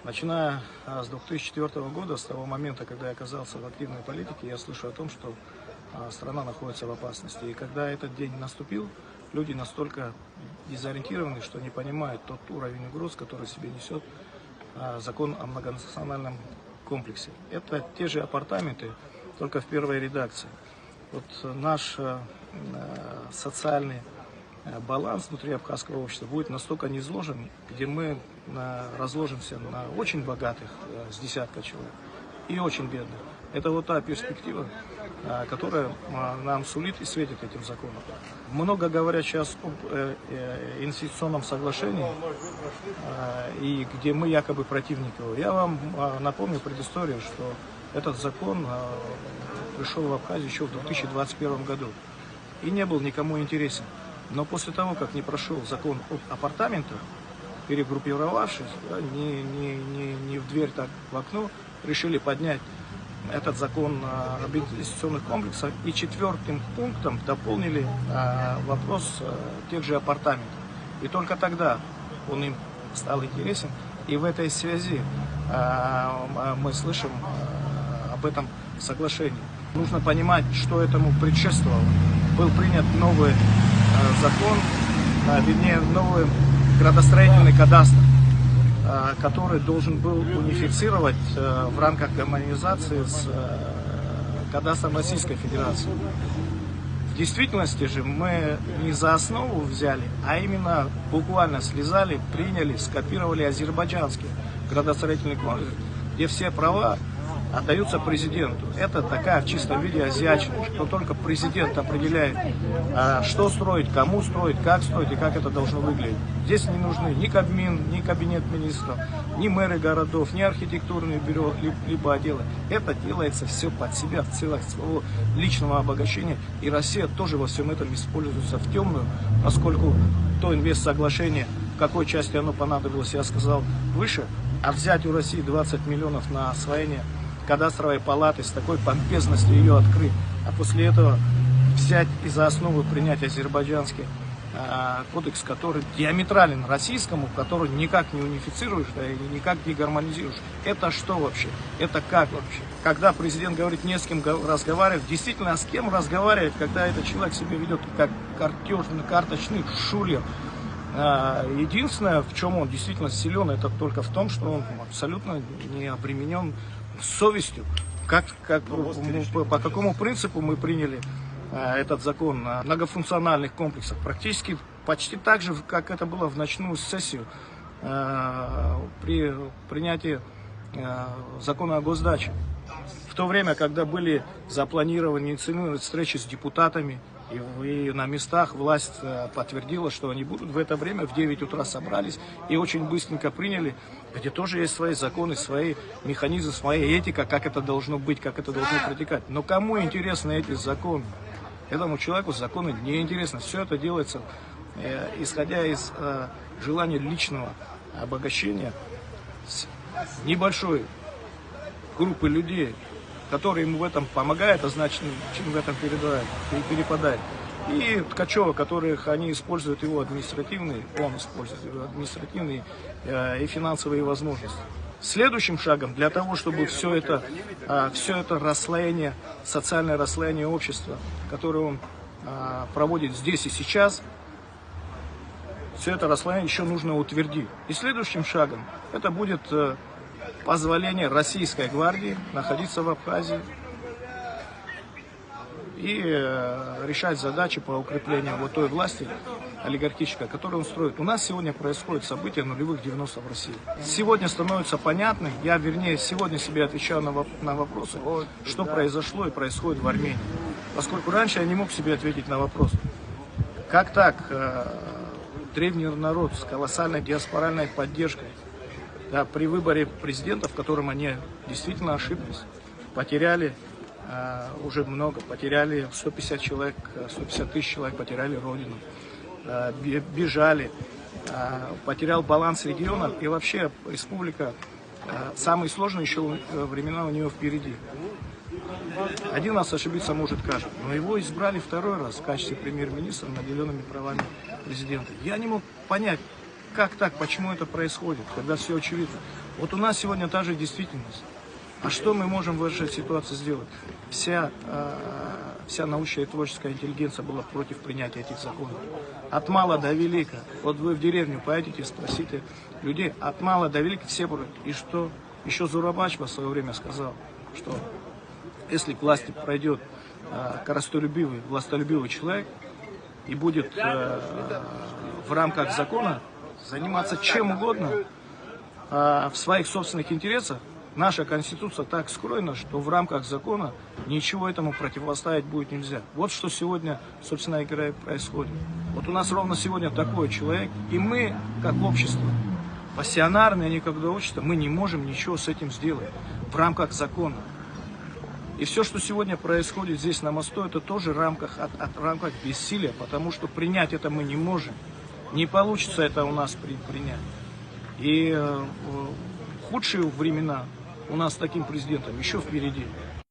Начиная с 2004 года, с того момента, когда я оказался в активной политике, я слышу о том, что страна находится в опасности. И когда этот день наступил, люди настолько дезориентированы, что не понимают тот уровень угроз, который в себе несет закон о многонациональном комплексе. Это те же апартаменты, только в первой редакции. Вот наш социальный баланс внутри абхазского общества будет настолько низложен, где мы разложимся на очень богатых, с десятка человек, и очень бедных. Это вот та перспектива, которая нам сулит и светит этим законом. Много говорят сейчас об инвестиционном соглашении, и где мы якобы противники его. Я вам напомню предысторию, что этот закон пришел в Абхазию еще в 2021 году и не был никому интересен. Но после того, как не прошел закон об апартаментах, перегруппировавшись, не в дверь, так в окно, решили поднять этот закон об инвестиционных комплексах и 4-м пунктом дополнили вопрос тех же апартаментов. И только тогда он им стал интересен. И в этой связи мы слышим об этом соглашении. Нужно понимать, что этому предшествовало. Был принят новый закон, вернее, новый градостроительный кадастр, который должен был унифицировать в рамках гармонизации с кадастром Российской Федерации. В действительности же мы не за основу взяли, а именно буквально слезали, приняли, скопировали азербайджанский градостроительный комплекс, где все права отдаются президенту. Это такая в чистом виде азиатчина, что только президент определяет, что строить, кому строить, как строить и как это должно выглядеть. Здесь не нужны ни Кабмин, ни кабинет министров, ни мэры городов, ни архитектурные бюро, либо отделы. Это делается все под себя в целях своего личного обогащения. И Россия тоже во всем этом используется в темную, поскольку то инвестсоглашение, в какой части оно понадобилось, я сказал выше, а взять у России 20 миллионов на освоение кадастровой палаты, с такой помпезностью ее открыть, а после этого взять и за основу принять азербайджанский кодекс, который диаметрален российскому, который никак не унифицируешь, и никак не гармонизируешь. Это что вообще? Это как вообще? Когда президент говорит, не с кем разговаривать, действительно, с кем разговаривать, когда этот человек себя ведет как карточный шулер? Единственное, в чем он действительно силен, это только в том, что он абсолютно не обременен совестью. По какому принципу мы приняли этот закон о многофункциональных комплексах? Практически почти так же, как это было в ночную сессию при принятии закона о госдаче. В то время, когда были запланированы инициированы встречи с депутатами, и на местах власть подтвердила, что они будут в это время, в 9 утра собрались и очень быстренько приняли, где тоже есть свои законы, свои механизмы, своя этика, как это должно быть, как это должно протекать. Но кому интересны эти законы? Этому человеку законы не интересны. Все это делается, исходя из желания личного обогащения небольшой группы людей, которые ему в этом помогают, а значит, чем в этом перепадает. И Ткачева, которых они используют его административные, он использует его административные и финансовые возможности. Следующим шагом для того, чтобы все это расслоение, социальное расслоение общества, которое он проводит здесь и сейчас, все это расслоение еще нужно утвердить. И следующим шагом это будет позволение Российской гвардии находиться в Абхазии и решать задачи по укреплению вот той власти олигархической, которую он строит. У нас сегодня происходит событие нулевых 90 в России. Сегодня становится понятным, сегодня себе отвечаю на вопросы, что произошло и происходит в Армении. Поскольку раньше я не мог себе ответить на вопрос, как так древний народ с колоссальной диаспоральной поддержкой, да, при выборе президента, в котором они действительно ошиблись, потеряли уже много, потеряли 150 человек, 150 тысяч человек, потеряли родину, бежали, потерял баланс региона, и вообще республика, самые сложные еще времена у нее впереди. Один раз ошибиться может каждый, но его избрали второй раз в качестве премьер-министра, наделенными правами президента. Я не мог понять, как так, почему это происходит, когда все очевидно. Вот у нас сегодня та же действительность. А что мы можем в этой ситуации сделать? Вся научная и творческая интеллигенция была против принятия этих законов. От мала до велика. Вот вы в деревню поедете, спросите людей, от мала до велика все против. И что? Еще Зурабачева в свое время сказал, что если к власти пройдет корыстолюбивый, властолюбивый человек и будет в рамках закона заниматься чем угодно в своих собственных интересах, наша Конституция так скроена, что в рамках закона ничего этому противостоять будет нельзя. Вот что сегодня, собственно говоря, происходит. Вот у нас ровно сегодня такой человек, и мы, как общество, пассионарное, никогда общество, мы не можем ничего с этим сделать в рамках закона. И все, что сегодня происходит здесь на мосту, это тоже в рамках бессилия, потому что принять это мы не можем. Не получится это у нас принять. И худшие времена у нас с таким президентом еще впереди.